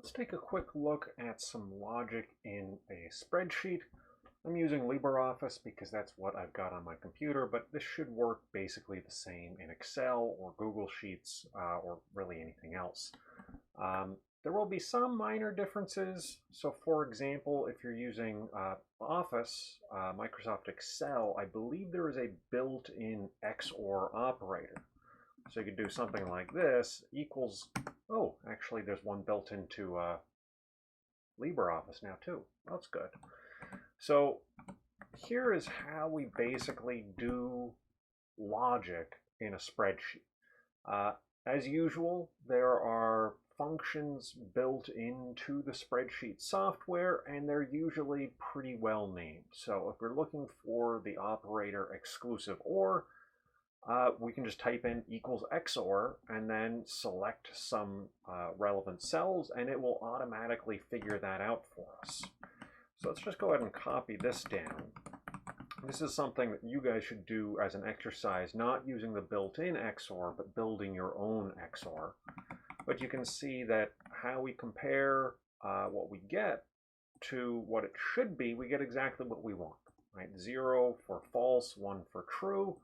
Let's take a quick look at some logic in a spreadsheet. I'm using LibreOffice because that's what I've got on my computer, but this should work basically the same in Excel or Google Sheets or really anything else. There will be some minor differences. So for example, if you're using Office, Microsoft Excel, I believe there is a built-in XOR operator. So you could do something like this, equals, oh, actually there's one built into LibreOffice now too. That's good. So here is how we basically do logic in a spreadsheet. As usual, there are functions built into the spreadsheet software, and they're usually pretty well named. So if we're looking for the operator exclusive OR, we can just type in equals XOR and then select some relevant cells, and it will automatically figure that out for us. So let's just go ahead and copy this down. This is something that you guys should do as an exercise, not using the built-in XOR, but building your own XOR. But you can see that how we compare what we get to what it should be, we get exactly what we want, right? 0 for false, 1 for true.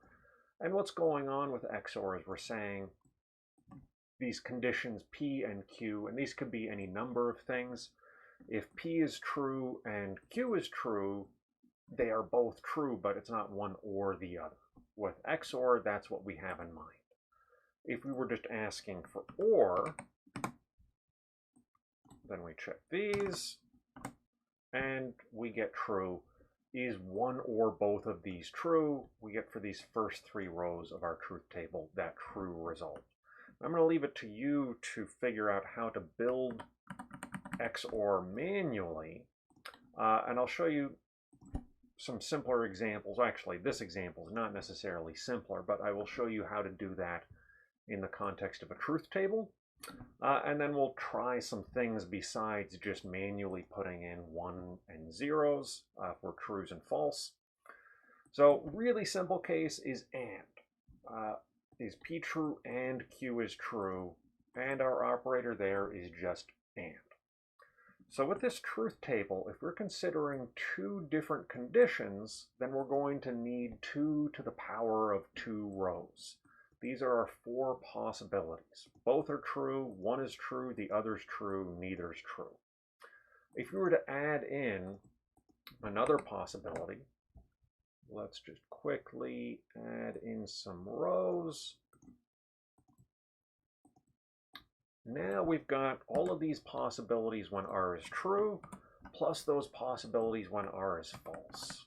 And what's going on with XOR is we're saying these conditions P and Q, and these could be any number of things. If P is true and Q is true, they are both true, but it's not one or the other. With XOR, that's what we have in mind. If we were just asking for OR, then we check these, and we get true. Is one or both of these true? We get for these first 3 rows of our truth table that true result. I'm going to leave it to you to figure out how to build XOR manually, and I'll show you some simpler examples. Actually, this example is not necessarily simpler, but I will show you how to do that in the context of a truth table. And then we'll try some things besides just manually putting in 1 and 0s for trues and false. So really simple case is AND. Is P true and Q is true, and our operator there is just AND. So with this truth table, if we're considering 2 different conditions, then we're going to need 2 to the power of 2 rows. These are our 4 possibilities. Both are true, one is true, the other's true, neither's true. If we were to add in another possibility, let's just quickly add in some rows. Now we've got all of these possibilities when R is true, plus those possibilities when R is false.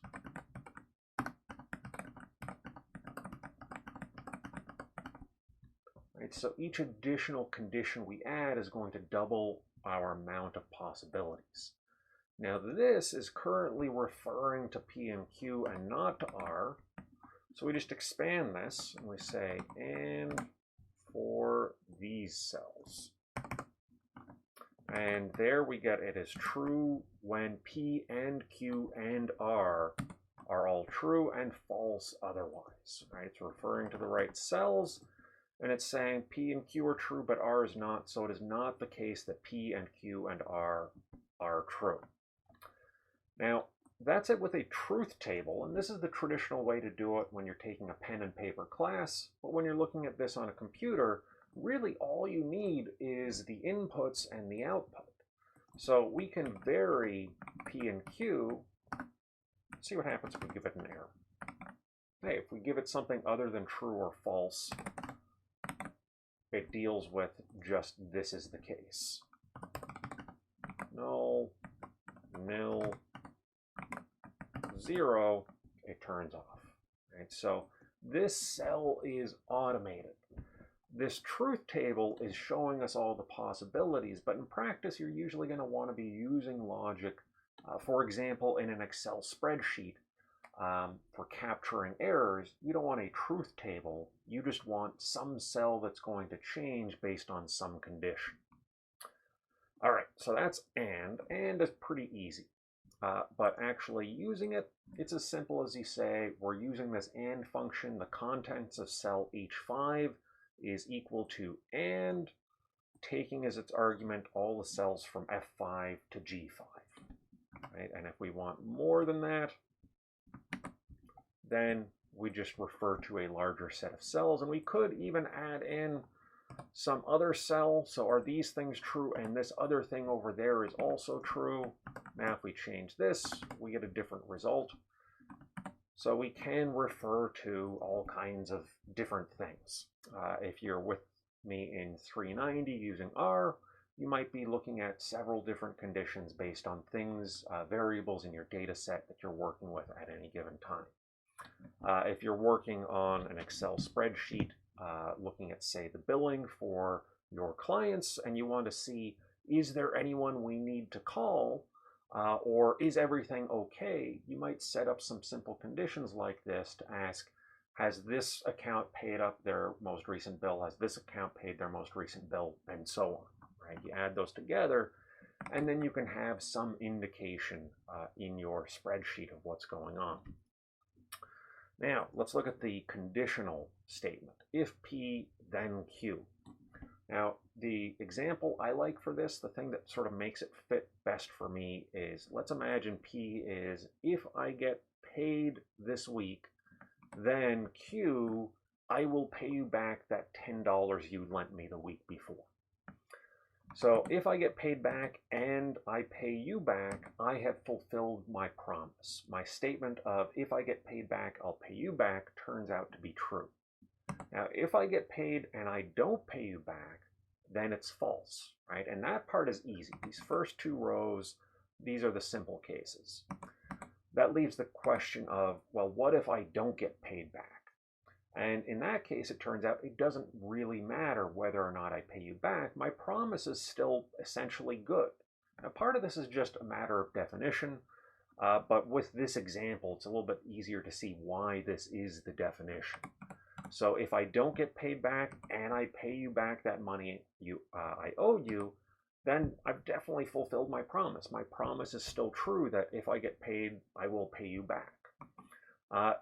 So each additional condition we add is going to double our amount of possibilities. Now this is currently referring to P and Q and not to R. So we just expand this and we say and for these cells. And there we get it is true when P and Q and R are all true and false otherwise. Right? It's referring to the right cells. And it's saying P and Q are true, but R is not, so it is not the case that P and Q and R are true. Now, that's it with a truth table, and this is the traditional way to do it when you're taking a pen and paper class, but when you're looking at this on a computer, really all you need is the inputs and the output. So we can vary P and Q, see what happens if we give it an error. Hey, if we give it something other than true or false, it deals with just this is the case. Null, nil, 0, it turns off. Right? So this cell is automated. This truth table is showing us all the possibilities, but in practice you're usually going to want to be using logic, for example, in an Excel spreadsheet. For capturing errors, you don't want a truth table, you just want some cell that's going to change based on some condition. All right, so that's and is pretty easy. But actually using it, it's as simple as you say, we're using this AND function, the contents of cell H5 is equal to AND taking as its argument all the cells from F5 to G5, right? And if we want more than that, then we just refer to a larger set of cells, and we could even add in some other cell. So are these things true and this other thing over there is also true? Now if we change this, we get a different result. So we can refer to all kinds of different things. If you're with me in 390 using R, you might be looking at several different conditions based on things, variables in your data set that you're working with at any given time. If you're working on an Excel spreadsheet, looking at, say, the billing for your clients, and you want to see, is there anyone we need to call, or is everything okay? You might set up some simple conditions like this to ask, has this account paid up their most recent bill? Has this account paid their most recent bill? And so on, right? You add those together, and then you can have some indication in your spreadsheet of what's going on. Now, let's look at the conditional statement. If P, then Q. Now, the example I like for this, the thing that sort of makes it fit best for me is, let's imagine P is, if I get paid this week, then Q, I will pay you back that $10 you lent me the week before. So if I get paid back and I pay you back, I have fulfilled my promise. My statement of if I get paid back, I'll pay you back turns out to be true. Now, if I get paid and I don't pay you back, then it's false, right? And that part is easy. These first two rows, these are the simple cases. That leaves the question of, well, what if I don't get paid back? And in that case, it turns out it doesn't really matter whether or not I pay you back. My promise is still essentially good. Now, part of this is just a matter of definition, but with this example, it's a little bit easier to see why this is the definition. So if I don't get paid back and I pay you back that money I owe you, then I've definitely fulfilled my promise. My promise is still true that if I get paid, I will pay you back.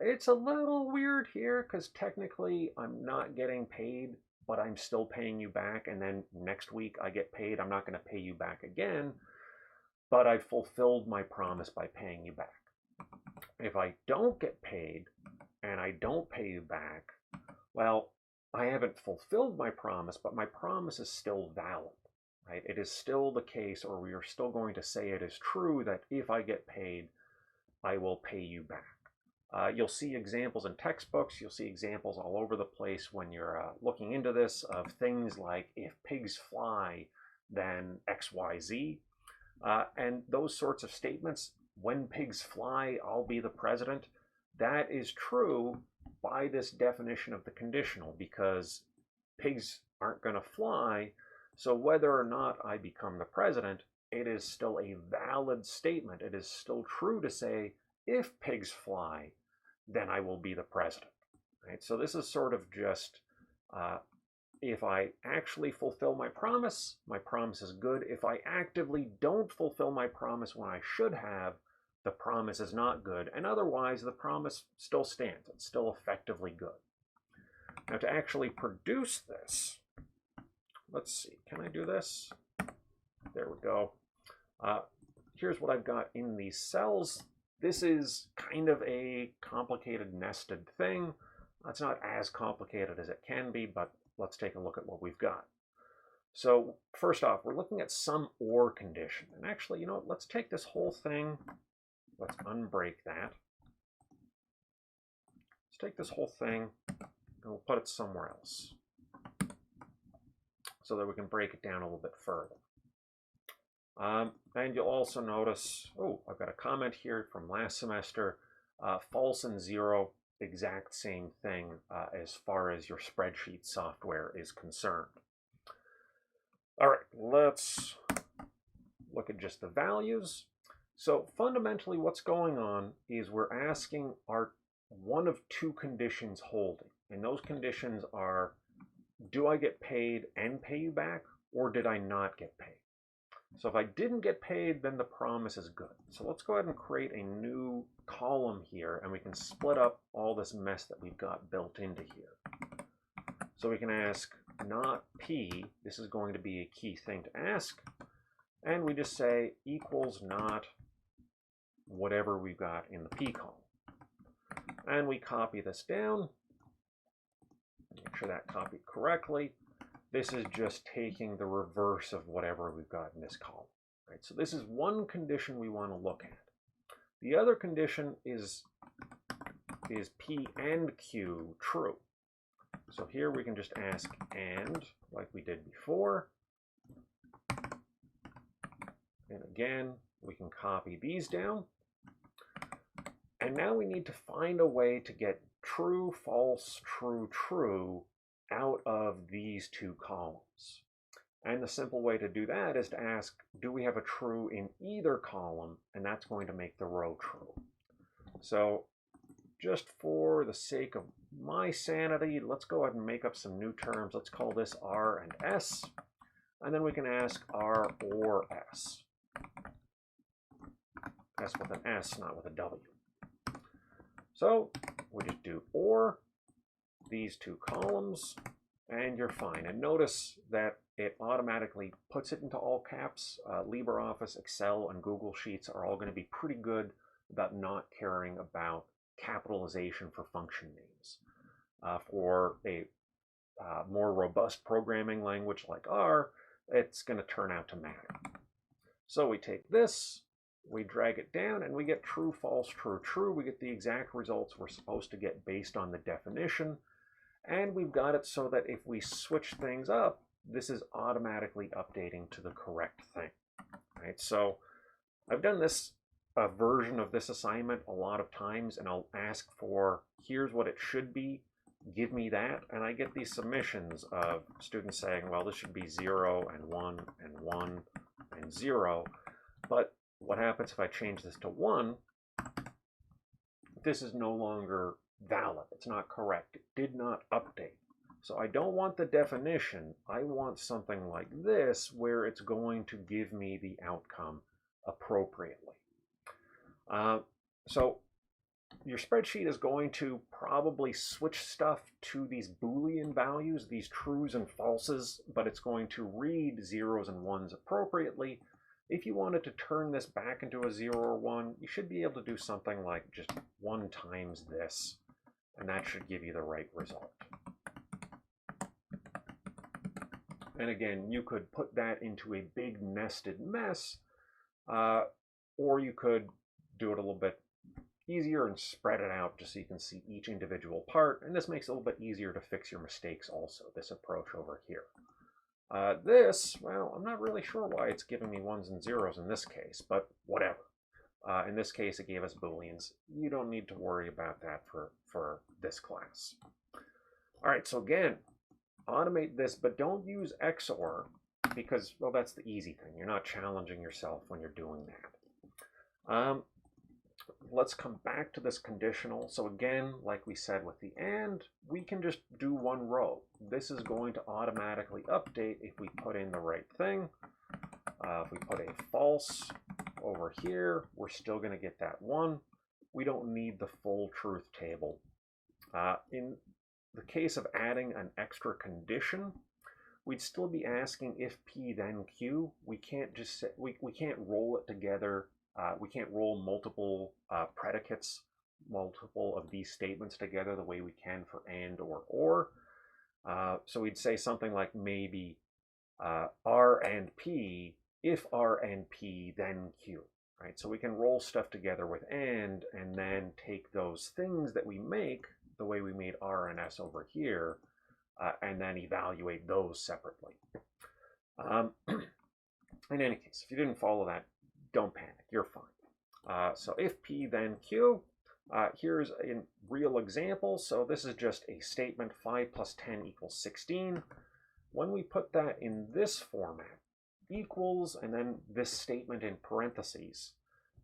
It's a little weird here because technically I'm not getting paid, but I'm still paying you back. And then next week I get paid. I'm not going to pay you back again, but I fulfilled my promise by paying you back. If I don't get paid and I don't pay you back, well, I haven't fulfilled my promise, but my promise is still valid, right? It is still the case, or we are still going to say it is true that if I get paid, I will pay you back. You'll see examples in textbooks. You'll see examples all over the place when you're looking into this of things like, if pigs fly, then X, Y, Z. And those sorts of statements, when pigs fly, I'll be the president. That is true by this definition of the conditional, because pigs aren't going to fly. So whether or not I become the president, it is still a valid statement. It is still true to say, if pigs fly, then I will be the president, right? So this is sort of just, if I actually fulfill my promise is good. If I actively don't fulfill my promise when I should have, the promise is not good. And otherwise, the promise still stands. It's still effectively good. Now, to actually produce this, let's see, can I do this? There we go. Here's what I've got in these cells. This is kind of a complicated nested thing. It's not as complicated as it can be, but let's take a look at what we've got. So first off, we're looking at some OR condition. And actually, you know what, let's take this whole thing, let's unbreak that. Let's take this whole thing and we'll put it somewhere else so that we can break it down a little bit further. And you'll also notice, oh, I've got a comment here from last semester, false and zero, exact same thing as far as your spreadsheet software is concerned. All right, let's look at just the values. So fundamentally what's going on is we're asking, are one of two conditions holding? And those conditions are, do I get paid and pay you back, or did I not get paid? So if I didn't get paid, then the promise is good. So let's go ahead and create a new column here, and we can split up all this mess that we've got built into here. So we can ask, not P, this is going to be a key thing to ask, and we just say equals not whatever we've got in the P column. And we copy this down, make sure that copied correctly. This is just taking the reverse of whatever we've got in this column. Right? So this is one condition we want to look at. The other condition is P and Q true. So here we can just ask and, like we did before. And again, we can copy these down. And now we need to find a way to get true, false, true, true out of these two columns. And the simple way to do that is to ask, do we have a true in either column? And that's going to make the row true. So just for the sake of my sanity, let's go ahead and make up some new terms. Let's call this R and S. And then we can ask R or S. S with an S, not with a W. So we just do or these two columns, and you're fine. And notice that it automatically puts it into all caps. LibreOffice, Excel, and Google Sheets are all going to be pretty good about not caring about capitalization for function names. For a more robust programming language like R, it's going to turn out to matter. So we take this, we drag it down, and we get true, false, true, true. We get the exact results we're supposed to get based on the definition. And we've got it so that if we switch things up, this is automatically updating to the correct thing. Right? So I've done this version of this assignment a lot of times, and I'll ask for, here's what it should be, give me that. And I get these submissions of students saying, well, this should be 0 and 1 and 1 and 0. But what happens if I change this to 1? This is no longer valid. It's not correct. It did not update. So I don't want the definition. I want something like this where it's going to give me the outcome appropriately. So your spreadsheet is going to probably switch stuff to these Boolean values, these trues and falses, but it's going to read zeros and ones appropriately. If you wanted to turn this back into a 0 or 1, you should be able to do something like just 1 times this, and that should give you the right result. And again, you could put that into a big nested mess, or you could do it a little bit easier and spread it out just so you can see each individual part, and this makes it a little bit easier to fix your mistakes also, this approach over here. This, well, I'm not really sure why it's giving me 1s and 0s in this case, but whatever. In this case, it gave us Booleans. You don't need to worry about that for this class. All right, so again, automate this, but don't use XOR because, well, that's the easy thing. You're not challenging yourself when you're doing that. Let's come back to this conditional. So again, like we said with the AND, we can just do one row. This is going to automatically update if we put in the right thing. If we put a false over here, we're still going to get that 1. We don't need the full truth table. In the case of adding an extra condition, we'd still be asking if P then Q. We can't just say, we can't roll it together. We can't roll multiple predicates, multiple of these statements together the way we can for AND or. So we'd say something like maybe R and P, if R and P, then Q. Right? So we can roll stuff together with and then take those things that we make, the way we made R and S over here, and then evaluate those separately. In any case, if you didn't follow that, don't panic, you're fine. So if P then Q, here's a real example. So this is just a statement, 5 plus 10 equals 16. When we put that in this format, equals, and then this statement in parentheses,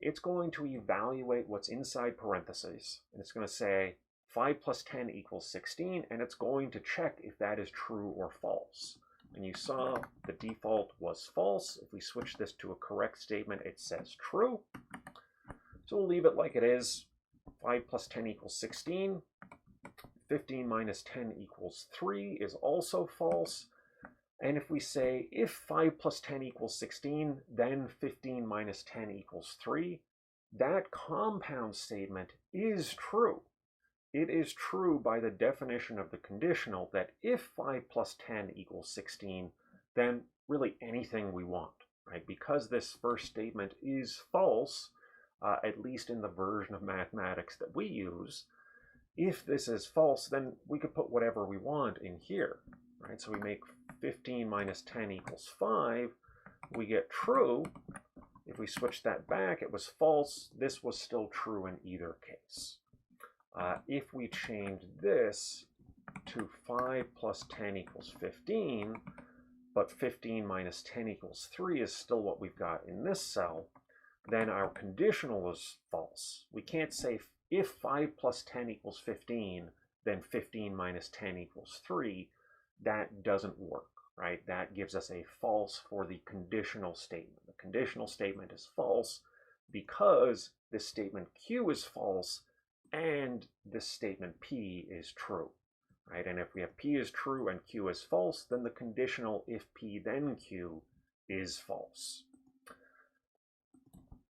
it's going to evaluate what's inside parentheses. And it's going to say 5 plus 10 equals 16, and it's going to check if that is true or false. And you saw the default was false. If we switch this to a correct statement, it says true. So we'll leave it like it is. 5 plus 10 equals 16. 15 minus 10 equals 3 is also false. And if we say if 5 plus 10 equals 16, then 15 minus 10 equals 3, that compound statement is true. It is true by the definition of the conditional that if 5 plus 10 equals 16, then really anything we want, right? Because this first statement is false, at least in the version of mathematics that we use, if this is false, then we could put whatever we want in here, right? So we make 15 minus 10 equals 5. We get true. If we switch that back, it was false. This was still true in either case. If we change this to 5 plus 10 equals 15, but 15 minus 10 equals 3 is still what we've got in this cell, then our conditional is false. We can't say if 5 plus 10 equals 15, then 15 minus 10 equals 3. That doesn't work, right? That gives us a false for the conditional statement. The conditional statement is false because this statement Q is false and this statement P is true, right? And if we have P is true and Q is false, then the conditional if P then Q is false.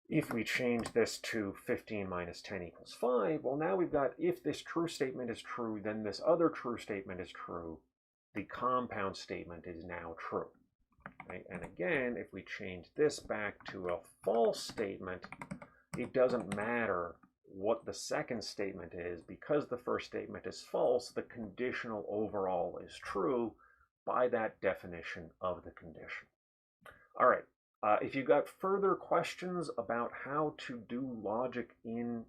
If we change this to 15 minus 10 equals 5, well, now we've got if this true statement is true, then this other true statement is true. The compound statement is now true, right? And again, if we change this back to a false statement, it doesn't matter what the second statement is. Because the first statement is false, the conditional overall is true by that definition of the condition. All right. If you've got further questions about how to do logic in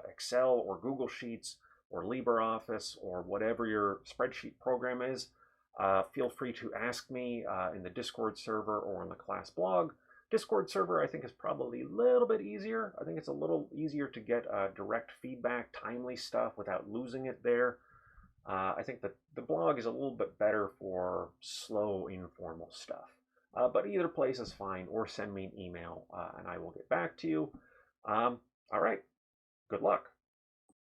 Excel or Google Sheets or LibreOffice or whatever your spreadsheet program is, feel free to ask me in the Discord server or on the class blog. Discord server, I think, is probably a little bit easier. I think it's a little easier to get direct feedback, timely stuff without losing it there. I think that the blog is a little bit better for slow, informal stuff. But either place is fine, or send me an email and I will get back to you. All right, good luck.